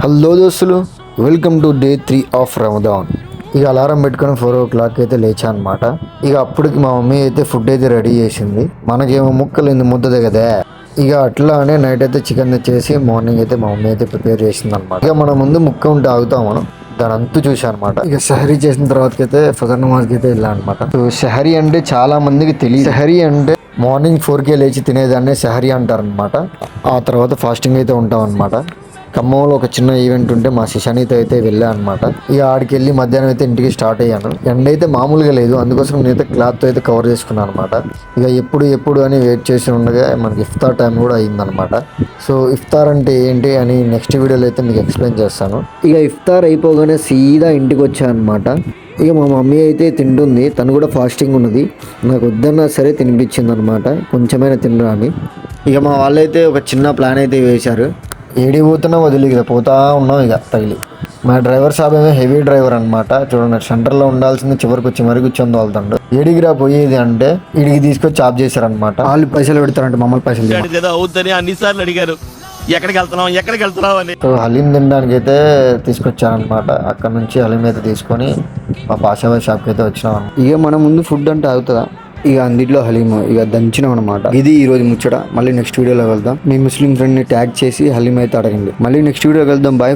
Hello దోస్తులు, welcome to day 3 of Ramadan. ఇక alarm పెట్టుకొని 4 o'clock అయితే లేచా అనమాట. ఇక అప్పటికి మా మమ్మీ అయితే ఫుడ్ అయితే రెడీ చేసింది. మనకేమో ముక్కలు ముద్దది కదా. ఇక అట్లానే నైట్ అయితే చికెన్ తెచ్చేసి మార్నింగ్ అయితే మా మమ్మీ అయితే ప్రిపేర్ చేసింది అనమాట. ఇక మన ముందు ముక్క ఉంటే ఆగుతాం మనం. దాని అంతు చూసా అనమాట. ఇక షహరీ చేసిన తర్వాత అయితే ఫజర్ నమాజ్కి అయితే వెళ్ళా అనమాట. సో షహరీ అంటే చాలా మందికి తెలియదు. షహరీ అంటే మార్నింగ్ 4కే లేచి తినేదాన్నే షహరీ అంటారు అనమాట. ఆ తర్వాత ఫాస్టింగ్ అయితే ఉంటాం అనమాట. ఖమ్మంలో ఒక చిన్న ఈవెంట్ ఉంటే మా శిశానితో అయితే వెళ్ళా అనమాట. ఇక ఆడికి వెళ్ళి మధ్యాహ్నం అయితే ఇంటికి స్టార్ట్ అయ్యాను. ఎండ అయితే మామూలుగా లేదు, అందుకోసం నేనైతే క్లాత్తో అయితే కవర్ చేసుకున్నాను అనమాట. ఇక ఎప్పుడు అని వెయిట్ చేసి ఉండగా మనకి ఇఫ్తార్ టైం కూడా అయిందనమాట. సో ఇఫ్తార్ అంటే ఏంటి అని నెక్స్ట్ వీడియోలో అయితే మీకు ఎక్స్ప్లెయిన్ చేస్తాను. ఇక ఇఫ్తార్ అయిపోగానే సీదా ఇంటికి వచ్చాను అనమాట. ఇక మా మమ్మీ అయితే తింటుంది, తను కూడా ఫాస్టింగ్ ఉన్నది. నాకు వద్దన్నా సరే తినిపించింది అనమాట, కొంచెమైనా తినరా అని. ఇక మా వాళ్ళైతే ఒక చిన్న ప్లాన్ అయితే వేశారు. ఏడి పోతున్నా వదిలి ఇక పోతా ఉన్నాం ఇక తగిలి. మా డ్రైవర్ సాబ్ ఏమో హెవీ డ్రైవర్ అనమాట. చూడండి, సెంటర్లో ఉండాల్సింది చివరికి వచ్చి మరి కూర్చొని తోలుతాడు. ఏడిగిరా పోయేది అంటే ఇడికి తీసుకొచ్చి ఆఫ్ చేశారనమాట. వాళ్ళు పైసలు పెడతారంటే మమ్మల్ని పైసలు అవుద్దని అన్నిసార్లు అడిగారు, ఎక్కడికి వెళ్తున్నావు అని. సో హలీం తినడానికి అయితే తీసుకొచ్చారనమాట. అక్కడ నుంచి హలీం అయితే తీసుకొని మా పాషాబాద్ షాప్కి అయితే వచ్చినాం. ఇక మన ముందు ఫుడ్ అంటే అవుతుందా, ఇక అందులో హలీం ఇక దంచినాం అనమాట. ఇది ఈ రోజు ముచ్చట. మళ్ళీ నెక్స్ట్ వీడియోలో వెళ్దాం. మీ ముస్లిం ఫ్రెండ్ని ట్యాగ్ చేసి హలీం అయితే అడగండి. మళ్ళీ నెక్స్ట్ వీడియోకి వెళ్దాం. బాయ్.